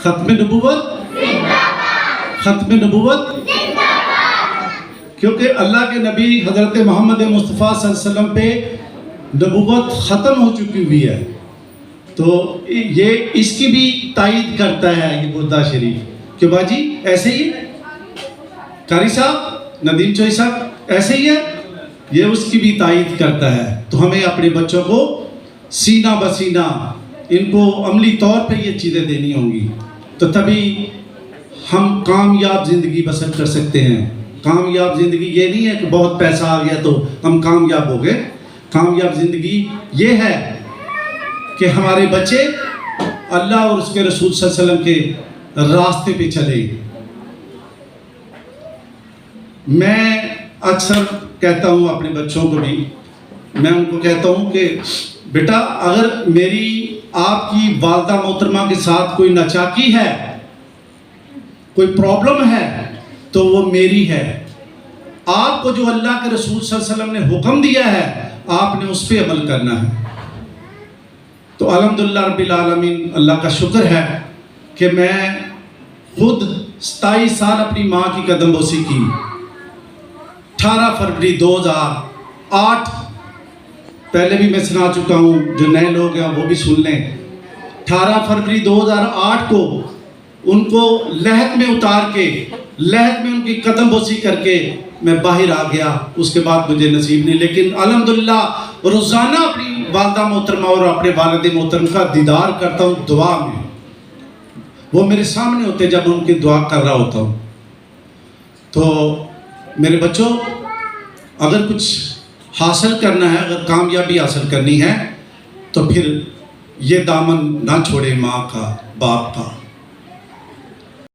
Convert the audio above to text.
ختم نبوت ختم نبوت، کیونکہ اللہ کے نبی حضرت محمد مصطفیٰ صلی اللہ علیہ وسلم پہ نبوت ختم ہو چکی ہوئی ہے، تو یہ اس کی بھی تائید کرتا ہے یہ بردہ شریف کہ باجی ایسے ہی ہے، قاری صاحب ندیم چوئی صاحب ایسے ہی ہے، یہ اس کی بھی تائید کرتا ہے۔ تو ہمیں اپنے بچوں کو سینہ بسینہ ان کو عملی طور پہ یہ چیزیں دینی ہوں گی، تو تبھی ہم کامیاب زندگی بسر کر سکتے ہیں۔ کامیاب زندگی یہ نہیں ہے کہ بہت پیسہ آ گیا تو ہم کامیاب ہو گئے۔ کامیاب زندگی یہ ہے کہ ہمارے بچے اللہ اور اس کے رسول صلی اللہ علیہ وسلم کے راستے پہ چلے۔ میں اکثر کہتا ہوں اپنے بچوں کو بھی، میں ان کو کہتا ہوں کہ بیٹا اگر میری آپ کی والدہ محترمہ کے ساتھ کوئی ناچاکی ہے، کوئی پرابلم ہے، تو وہ میری ہے۔ آپ کو جو اللہ کے رسول صلی اللہ علیہ وسلم نے حکم دیا ہے آپ نے اس پہ عمل کرنا ہے۔ تو الحمدللہ رب العالمین، اللہ کا شکر ہے کہ میں خود 27 سال اپنی ماں کی قدم بوسی کی۔ 18 فروری 2008، پہلے بھی میں سنا چکا ہوں، جو نئے لوگ ہیں وہ بھی سن لیں۔ 18 فروری 2008 کو ان کو لہد میں اتار کے، لہد میں ان کی قدم بوسی کر کے میں باہر آ گیا۔ اس کے بعد مجھے نصیب نہیں، لیکن الحمدللہ روزانہ اپنی والدہ محترمہ اور اپنے والد محترم کا دیدار کرتا ہوں دعا میں۔ وہ میرے سامنے ہوتے جب ان کی دعا کر رہا ہوتا ہوں۔ تو میرے بچوں، اگر کچھ حاصل کرنا ہے، اگر کامیابی حاصل کرنی ہے، تو پھر یہ دامن نہ چھوڑے ماں کا، باپ کا۔